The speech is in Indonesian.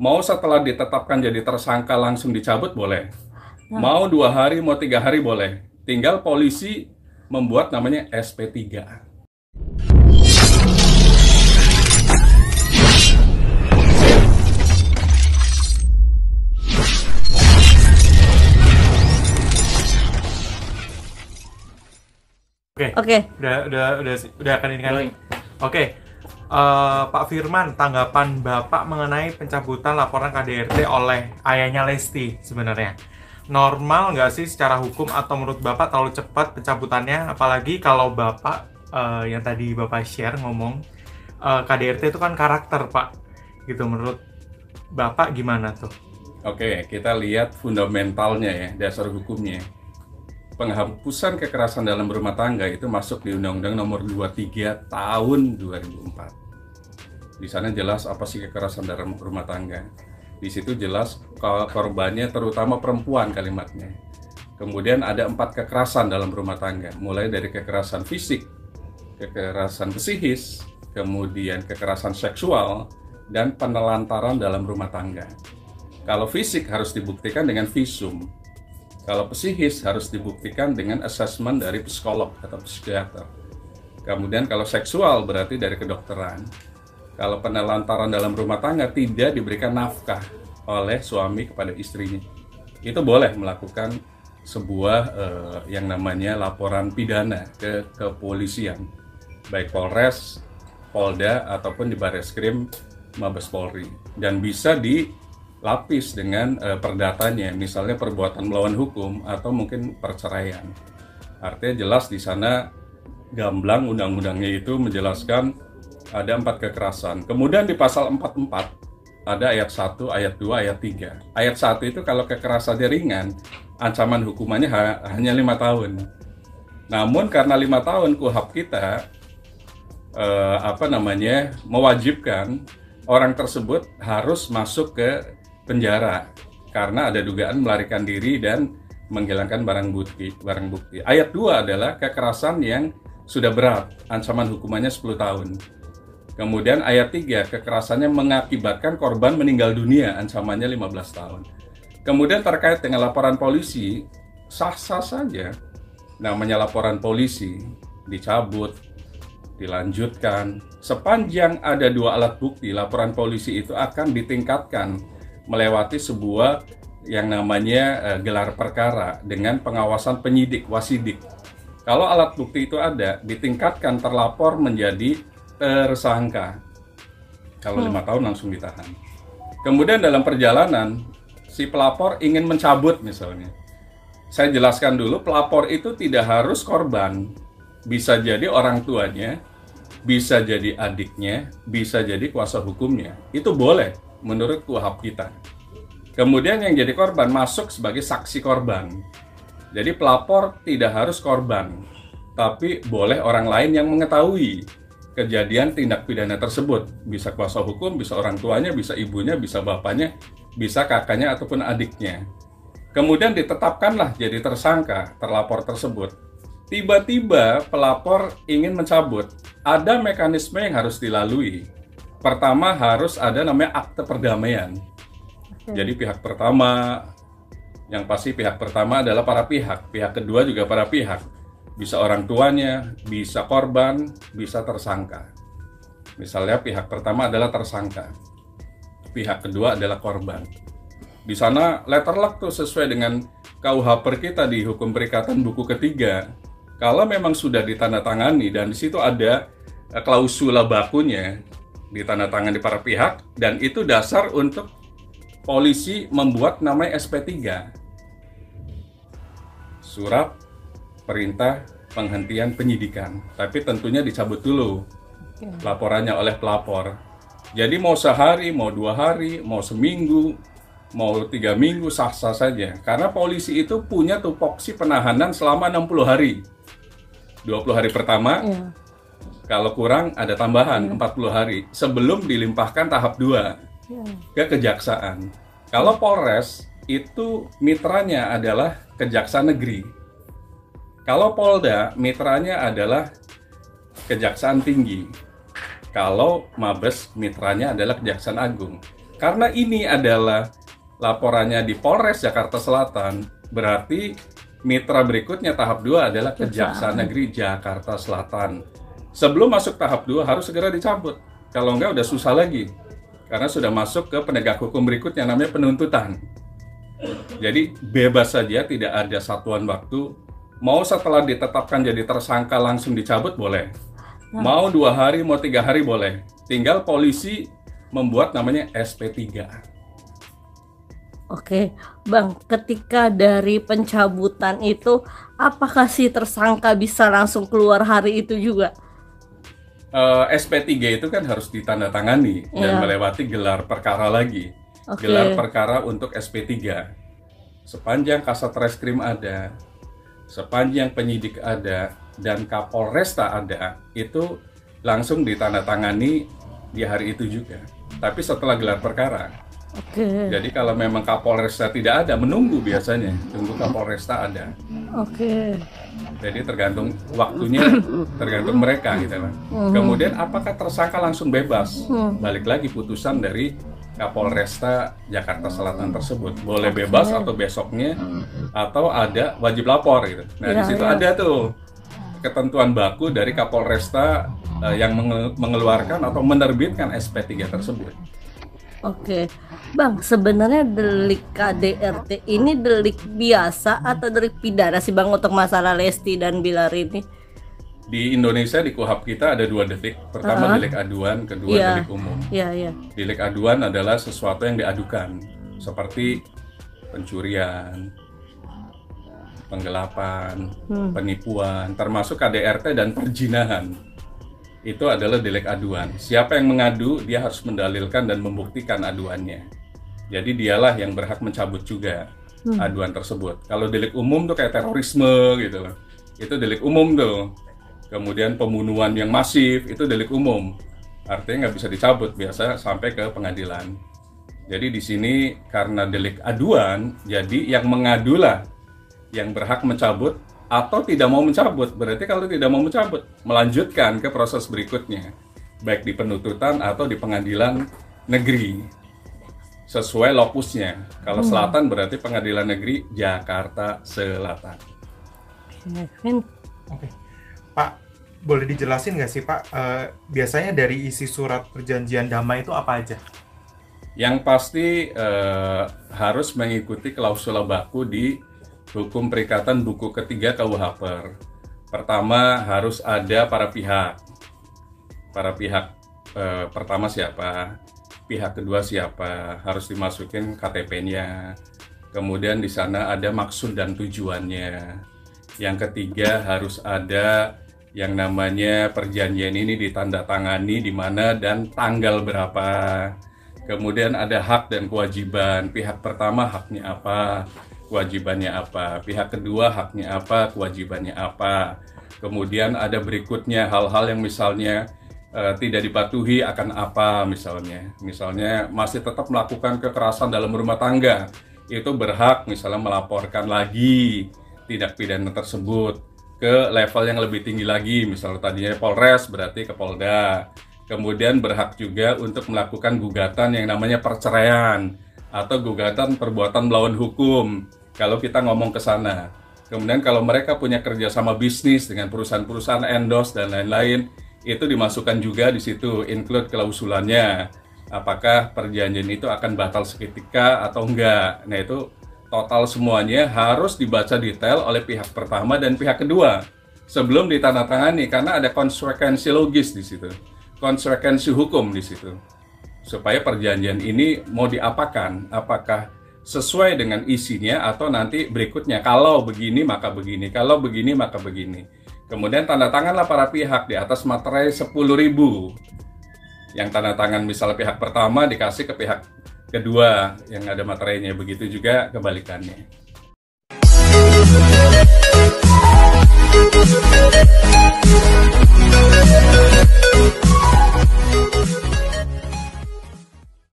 Mau setelah ditetapkan jadi tersangka langsung dicabut boleh. Nah, Mau 2 hari, mau 3 hari boleh. Tinggal polisi membuat namanya SP3. Oke, oke. udah kan ini kan. Oke, Pak Firman, tanggapan Bapak mengenai pencabutan laporan KDRT oleh ayahnya Lesti sebenarnya. Normal nggak sih secara hukum atau menurut Bapak terlalu cepat pencabutannya? Apalagi kalau Bapak yang tadi Bapak share ngomong KDRT itu kan karakter Pak, gitu. Menurut Bapak gimana tuh? Oke, kita lihat fundamentalnya ya, dasar hukumnya. Penghapusan kekerasan dalam rumah tangga itu masuk di Undang-Undang Nomor 23 Tahun 2004. Di sana jelas apa sih kekerasan dalam rumah tangga. Di situ jelas korbannya terutama perempuan kalimatnya. Kemudian ada 4 kekerasan dalam rumah tangga, mulai dari kekerasan fisik, kekerasan psikis, kemudian kekerasan seksual, dan penelantaran dalam rumah tangga. Kalau fisik harus dibuktikan dengan visum. Kalau psikis harus dibuktikan dengan asesmen dari psikolog atau psikiater. Kemudian kalau seksual berarti dari kedokteran. Kalau penelantaran dalam rumah tangga tidak diberikan nafkah oleh suami kepada istrinya, itu boleh melakukan sebuah yang namanya laporan pidana ke kepolisian, baik Polres, Polda ataupun di Bareskrim Mabes Polri, dan bisa dilapis dengan perdatanya, misalnya perbuatan melawan hukum atau mungkin perceraian. Artinya jelas di sana gamblang undang-undangnya itu menjelaskan ada 4 kekerasan. Kemudian di pasal 44 ada ayat 1, ayat 2, ayat 3. Ayat 1 itu kalau kekerasannya ringan, ancaman hukumannya hanya 5 tahun. Namun karena 5 tahun KUHP kita mewajibkan orang tersebut harus masuk ke penjara karena ada dugaan melarikan diri dan menghilangkan barang bukti. Ayat 2 adalah kekerasan yang sudah berat, ancaman hukumannya 10 tahun. Kemudian ayat 3, kekerasannya mengakibatkan korban meninggal dunia, ancamannya 15 tahun. Kemudian terkait dengan laporan polisi, sah-sah saja. Namanya laporan polisi, dicabut, dilanjutkan. Sepanjang ada 2 alat bukti, laporan polisi itu akan ditingkatkan melewati sebuah yang namanya gelar perkara dengan pengawasan penyidik, wasidik. Kalau alat bukti itu ada, ditingkatkan terlapor menjadi tersangka. Kalau 5 tahun langsung ditahan. Kemudian dalam perjalanan, si pelapor ingin mencabut misalnya. Saya jelaskan dulu, pelapor itu tidak harus korban. Bisa jadi orang tuanya, bisa jadi adiknya, bisa jadi kuasa hukumnya. Itu boleh menurut KUHP kita. Kemudian yang jadi korban masuk sebagai saksi korban. Jadi pelapor tidak harus korban, tapi boleh orang lain yang mengetahui kejadian tindak pidana tersebut. Bisa kuasa hukum, bisa orang tuanya, bisa ibunya, bisa bapaknya, bisa kakaknya ataupun adiknya. Kemudian ditetapkanlah jadi tersangka terlapor tersebut. Tiba-tiba pelapor ingin mencabut. Ada mekanisme yang harus dilalui. Pertama harus ada namanya akte perdamaian. Jadi pihak pertama, yang pasti pihak pertama adalah para pihak. Pihak kedua juga para pihak. Bisa orang tuanya, bisa korban, bisa tersangka. Misalnya pihak pertama adalah tersangka, pihak kedua adalah korban. Di sana letter luck tuh sesuai dengan KUHP kita di hukum perikatan buku ketiga. Kalau memang sudah ditandatangani dan di situ ada klausula bakunya ditandatangani para pihak, dan itu dasar untuk polisi membuat namanya SP3. Surat perintah penghentian penyidikan, tapi tentunya dicabut dulu laporannya oleh pelapor. Jadi mau sehari, mau 2 hari, mau seminggu, mau 3 minggu, sah-sah saja. Karena polisi itu punya tupoksi penahanan selama 60 hari. 20 hari pertama, kalau kurang ada tambahan 40 hari sebelum dilimpahkan tahap 2 ke kejaksaan. Kalau Polres itu mitranya adalah Kejaksaan Negeri. Kalau Polda, mitranya adalah Kejaksaan Tinggi. Kalau Mabes, mitranya adalah Kejaksaan Agung. Karena ini adalah laporannya di Polres Jakarta Selatan, berarti mitra berikutnya tahap 2 adalah Kejaksaan Negeri Jakarta Selatan. Sebelum masuk tahap 2 harus segera dicabut. Kalau enggak udah susah lagi. Karena sudah masuk ke penegak hukum berikutnya namanya penuntutan. Jadi bebas saja, tidak ada satuan waktu. Mau setelah ditetapkan jadi tersangka langsung dicabut boleh. Mau 2 hari, mau 3 hari boleh. Tinggal polisi membuat namanya SP3. Oke, Bang, ketika dari pencabutan itu, apakah si tersangka bisa langsung keluar hari itu juga? SP3 itu kan harus ditandatangani dan melewati gelar perkara lagi. Gelar perkara untuk SP3. Sepanjang Kasat Reskrim ada, sepanjang penyidik ada, dan Kapolresta ada, itu langsung ditandatangani di hari itu juga. Tapi setelah gelar perkara. Jadi kalau memang Kapolresta tidak ada, menunggu biasanya, tunggu Kapolresta ada. Jadi tergantung waktunya, tergantung mereka gitu kan. Kemudian apakah tersangka langsung bebas? Balik lagi putusan dari Kapolresta Jakarta Selatan tersebut. Boleh bebas atau besoknya, atau ada wajib lapor gitu. Nah di situ ada tuh ketentuan baku dari Kapolresta yang mengeluarkan atau menerbitkan SP3 tersebut. Bang, sebenarnya delik KDRT ini delik biasa atau delik pidana sih Bang untuk masalah Lesti dan Bilar ini? Di Indonesia di KUHP kita ada 2 delik. Pertama delik aduan, kedua delik umum. Delik aduan adalah sesuatu yang diadukan, seperti pencurian, penggelapan, penipuan, termasuk KDRT dan perjinahan. Itu adalah delik aduan. Siapa yang mengadu, dia harus mendalilkan dan membuktikan aduannya. Jadi dialah yang berhak mencabut juga aduan tersebut. Kalau delik umum tuh kayak terorisme gitu loh. Itu delik umum tuh. Kemudian pembunuhan yang masif, itu delik umum. Artinya nggak bisa dicabut, biasa sampai ke pengadilan. Jadi di sini karena delik aduan, jadi yang mengadulah yang berhak mencabut atau tidak mau mencabut. Berarti kalau tidak mau mencabut, melanjutkan ke proses berikutnya, baik di penuntutan atau di pengadilan negeri, sesuai lokusnya. Kalau selatan berarti pengadilan negeri Jakarta Selatan. Pak, boleh dijelasin nggak sih Pak, biasanya dari isi surat perjanjian damai itu apa aja? Yang pasti harus mengikuti klausula baku di Hukum Perikatan buku ketiga KUHP. Pertama harus ada para pihak. Para pihak pertama siapa? Pihak kedua siapa? Harus dimasukin KTP-nya. Kemudian di sana ada maksud dan tujuannya. Yang ketiga harus ada yang namanya perjanjian ini ditandatangani di mana dan tanggal berapa. Kemudian ada hak dan kewajiban. Pihak pertama haknya apa? Kewajibannya apa, pihak kedua haknya apa, kewajibannya apa. Kemudian ada berikutnya hal-hal yang misalnya tidak dipatuhi akan apa misalnya masih tetap melakukan kekerasan dalam rumah tangga, itu berhak misalnya melaporkan lagi tindak pidana tersebut ke level yang lebih tinggi lagi, misalnya tadinya Polres berarti ke Polda. Kemudian berhak juga untuk melakukan gugatan yang namanya perceraian atau gugatan perbuatan melawan hukum. Kalau kita ngomong ke sana, kemudian kalau mereka punya kerjasama bisnis dengan perusahaan-perusahaan endorse dan lain-lain, itu dimasukkan juga di situ, include klausulannya. Apakah perjanjian itu akan batal seketika atau enggak? Nah itu total semuanya harus dibaca detail oleh pihak pertama dan pihak kedua sebelum ditandatangani, karena ada konsekuensi logis di situ, konsekuensi hukum di situ, supaya perjanjian ini mau diapakan, apakah sesuai dengan isinya atau nanti berikutnya kalau begini maka begini, kalau begini maka begini. Kemudian tanda tanganlah para pihak di atas materai 10.000. Yang tanda tangan misalnya pihak pertama dikasih ke pihak kedua yang ada materainya, begitu juga kebalikannya.